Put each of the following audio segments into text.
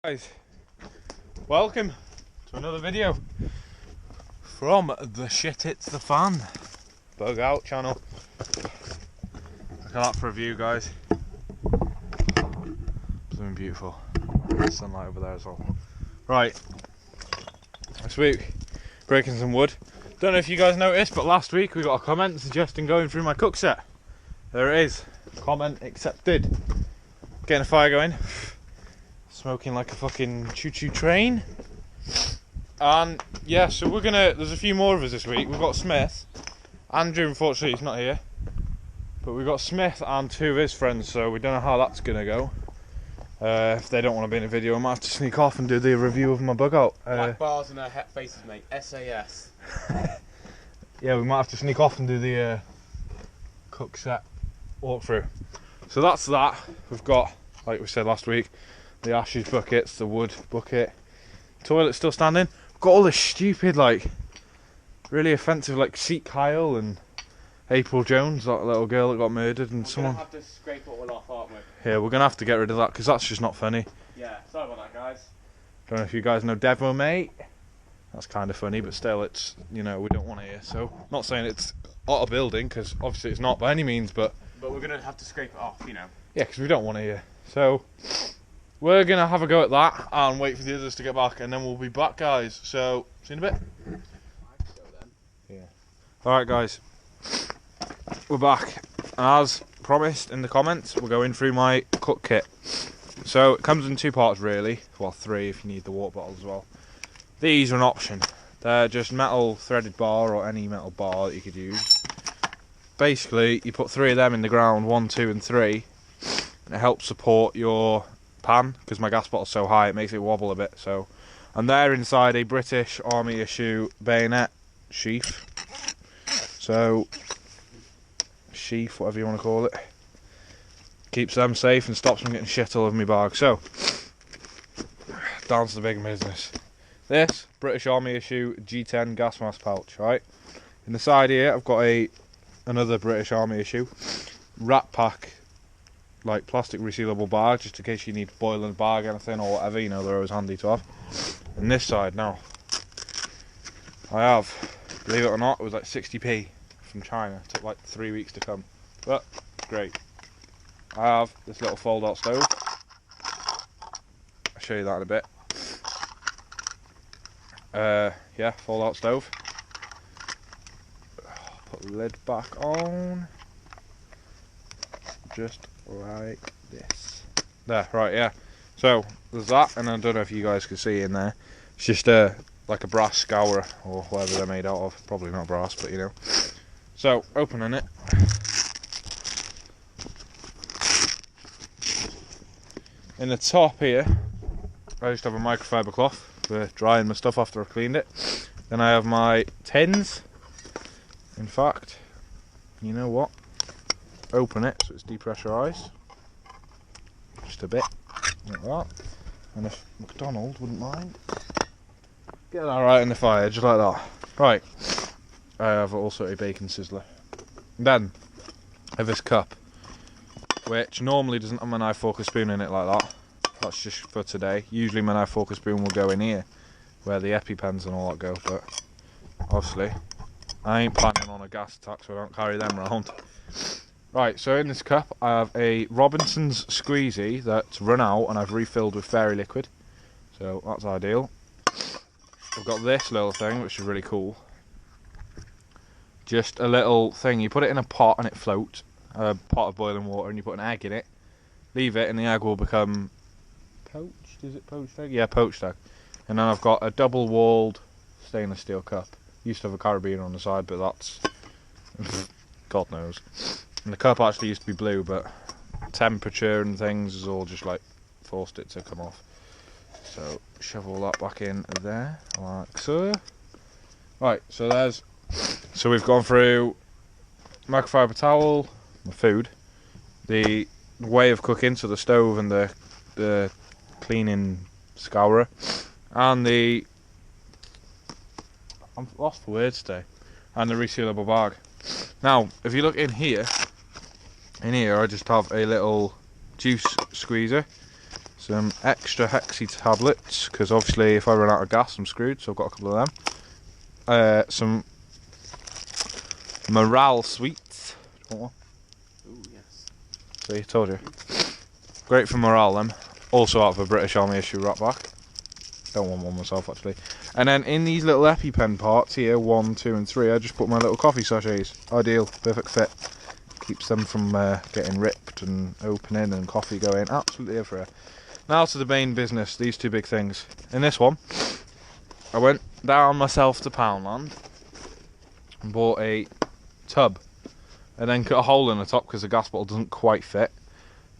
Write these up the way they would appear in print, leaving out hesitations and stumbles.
Guys, welcome to another video from the Shit It's the Fan Bug Out channel. Look at that for a view, guys. Blooming beautiful. Sunlight over there as well. Right, this week breaking some wood. Don't know if you guys noticed, but last week we got a comment suggesting going through my cook set. There it is. Comment accepted. Getting a fire going. Smoking like a fucking choo-choo train. And yeah, so there's a few more of us this week. We've got Smith. Andrew, unfortunately, he's not here. But we've got Smith and two of his friends, so we don't know how that's gonna go. If they don't want to be in a video, I might have to sneak off and do the review of my bug out. Black bars and their faces, mate. SAS. Yeah, we might have to sneak off and do the cook set walkthrough. So that's that. We've got, like we said last week, the ashes buckets, the wood bucket, toilet still standing. We've got all this stupid, like, really offensive, like Seek Kyle and April Jones, that little girl that got murdered, and someone. We're gonna have to scrape it all off, aren't we? Yeah, we're gonna have to get rid of that because that's just not funny. Yeah, sorry about that, guys. Don't know if you guys know Devo, mate. That's kind of funny, but still, it's, you know, we don't want it here. So, not saying it's out of building because obviously it's not by any means, but we're gonna have to scrape it off, you know. yeah, because we don't want it here. So we're gonna have a go at that and wait for the others to get back, and then we'll be back, guys. So see you in a bit. Yeah. All right, guys. We're back. As promised in the comments, we're going through my cook kit. So it comes in two parts, really. Well, three if you need the water bottle as well. These are an option. They're just metal threaded bar or any metal bar that you could use. Basically, you put three of them in the ground, 1, 2, and 3, and it helps support your pan because my gas bottle's so high it makes it wobble a bit. So, and they're inside a British Army issue bayonet sheath. So, sheath, whatever you want to call it, keeps them safe and stops them getting shit all over my bag. So, down to the big business. This British Army issue G10 gas mask pouch, right? In the side here, I've got another British Army issue Rat Pack, like plastic resealable bag, just in case you need boiling bag, anything or whatever. You know, they're always handy to have. And this side now, I have, believe it or not, it was like 60p from China. It took like 3 weeks to come, but great. I have this little fold-out stove. I'll show you that in a bit. Yeah, fold-out stove. Put the lid back on, just like this. There, right, yeah. So there's that, and I don't know if you guys can see in there. It's just like a brass scourer or whatever they're made out of. Probably not brass, but you know. So opening it. In the top here, I just have a microfiber cloth for drying my stuff after I've cleaned it. Then I have my tins. In fact, you know what? Open it so it's depressurised. Just a bit, like that. And if McDonald wouldn't mind, get that right in the fire, just like that. Right, I have also a bacon sizzler. Then, I have this cup, which normally doesn't have my knife, fork, or spoon in it like that. That's just for today. Usually my knife, fork, or spoon will go in here, where the EpiPens and all that go, but obviously I ain't planning on a gas attack, so I don't carry them around. Right, so in this cup I have a Robinson's squeezy that's run out and I've refilled with fairy liquid, so that's ideal. I've got this little thing which is really cool. Just a little thing, you put it in a pot and it floats, a pot of boiling water, and you put an egg in it, leave it, and the egg will become poached. Is it poached egg? Yeah, poached egg. And then I've got a double walled stainless steel cup. Used to have a carabiner on the side, but that's God knows. And the cup actually used to be blue, but temperature and things has all just like forced it to come off. So shove all that back in there, like so. Right, so we've gone through microfiber towel, my food, the way of cooking, so the stove and the cleaning scourer, and I'm lost for words today, and the resealable bag. Now, if you look in here I just have a little juice squeezer. some extra Hexy tablets, because obviously if I run out of gas I'm screwed, so I've got a couple of them. Some Morale sweets. Do you want one? Ooh, yes. See, told you. Great for morale, them. Also out of a British Army issue right back. Don't want one myself, actually. And then in these little EpiPen parts here, 1, 2 and 3, I just put my little coffee sachets. Ideal, perfect fit. Keeps them from getting ripped and opening and coffee going absolutely everywhere. Now to the main business, these two big things. In this one, I went down myself to Poundland and bought a tub. And then cut a hole in the top because the gas bottle doesn't quite fit.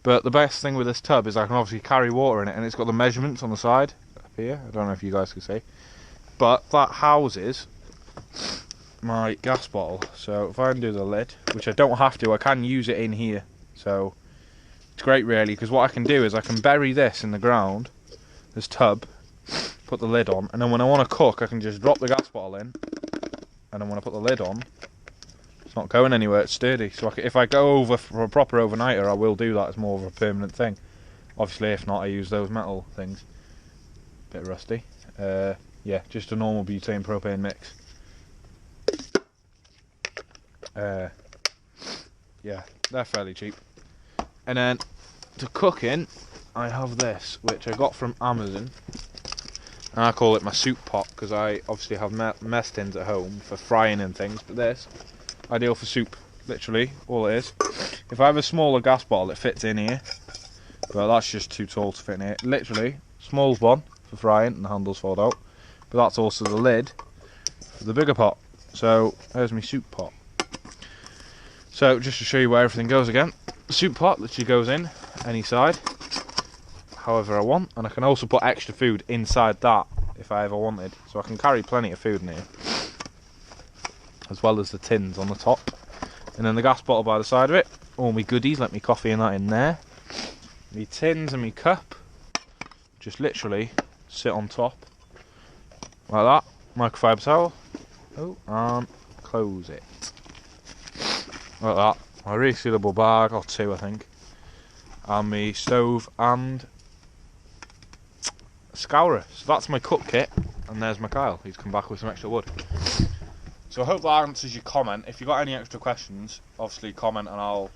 But the best thing with this tub is I can obviously carry water in it, and it's got the measurements on the side up here. I don't know if you guys can see, but that houses my gas bottle. So if I undo the lid, which I don't have to, I can use it in here. So it's great really, because what I can do is I can bury this in the ground, this tub, put the lid on, and then when I want to cook I can just drop the gas bottle in, and then when I put the lid on, it's not going anywhere, it's sturdy. So if I go over for a proper overnighter, I will do that as more of a permanent thing. Obviously if not, I use those metal things. Bit rusty. Yeah, just a normal butane propane mix. Yeah, they're fairly cheap. And then to cook in, I have this, which I got from Amazon. And I call it my soup pot, because I obviously have mess tins at home for frying and things, but this, ideal for soup, literally, all it is. If I have a smaller gas bottle, it fits in here, but that's just too tall to fit in here. Literally, small one for frying, and the handles fold out, but that's also the lid for the bigger pot. So, there's my soup pot. So, just to show you where everything goes again, the soup pot literally goes in any side, however I want, and I can also put extra food inside that if I ever wanted, so I can carry plenty of food in here, as well as the tins on the top. And then the gas bottle by the side of it, all my goodies, like my coffee and that in there. My tins and my cup just literally sit on top like that. Microfiber towel. Oh, and close it like that. My resealable bag, or two I think, and my stove and scourer. So that's my cook kit, and there's my Kyle. He's come back with some extra wood. So I hope that answers your comment. If you've got any extra questions, obviously comment and I'll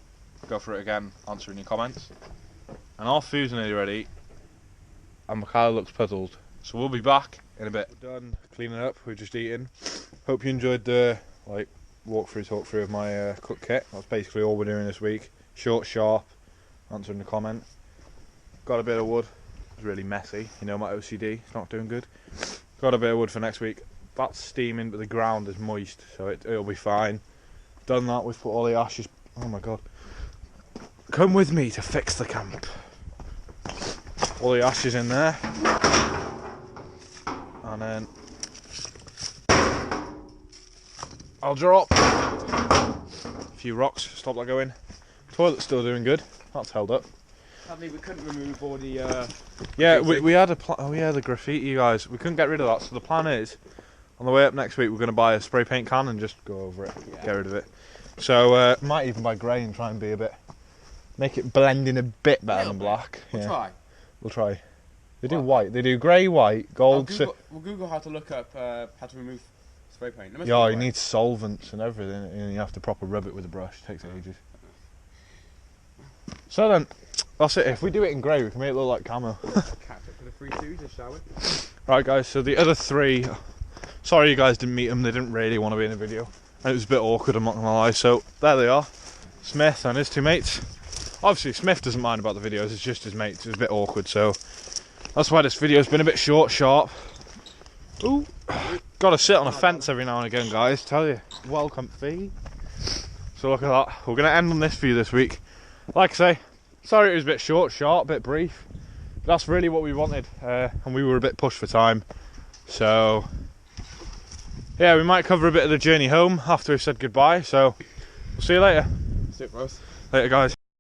go through it again, answering your comments. And our food's nearly ready, and Mikhail looks puzzled. So we'll be back in a bit. We're done cleaning up, we're just eating. Hope you enjoyed the talk through of my cook kit. That's basically all we're doing this week. Short, sharp, answering the comment. Got a bit of wood. It's really messy, you know, my OCD, it's not doing good. Got a bit of wood for next week. That's steaming, but the ground is moist, so it'll be fine. Done that, we've put all the ashes. Oh my god. Come with me to fix the camp. All the ashes in there. And then I'll drop a few rocks, stop that going. Toilet's still doing good, that's held up. Sadly, we couldn't remove all the. Yeah, we had a oh yeah, the graffiti, guys. We couldn't get rid of that, so the plan is, on the way up next week, we're going to buy a spray paint can and just go over it, get rid of it. So might even buy grey and try and be make it blend in a bit better than black. We'll try. We'll try. They do white. They do grey, white, gold. We'll Google how to look up how to remove spray paint. Yeah, you need solvents and everything, and you have to proper rub it with a brush. It takes ages. So then, that's it. If we do it in grey, we can make it look like camo. Catch up for the 3 twos, shall we? Right, guys. So the other three. Sorry, you guys didn't meet them. They didn't really want to be in the video, and it was a bit awkward. I'm not gonna lie. So there they are, Smith and his two mates. Obviously, Smith doesn't mind about the videos. It's just his mates. It was a bit awkward, so that's why this video's been a bit short, sharp. Ooh, got to sit on a fence every now and again, guys. Tell you, well comfy. So look at that. We're gonna end on this for you this week. Like I say, sorry it was a bit short, sharp, a bit brief. But that's really what we wanted, and we were a bit pushed for time. So yeah, we might cover a bit of the journey home after we've said goodbye. So we'll see you later. That's it, bros. Later, guys.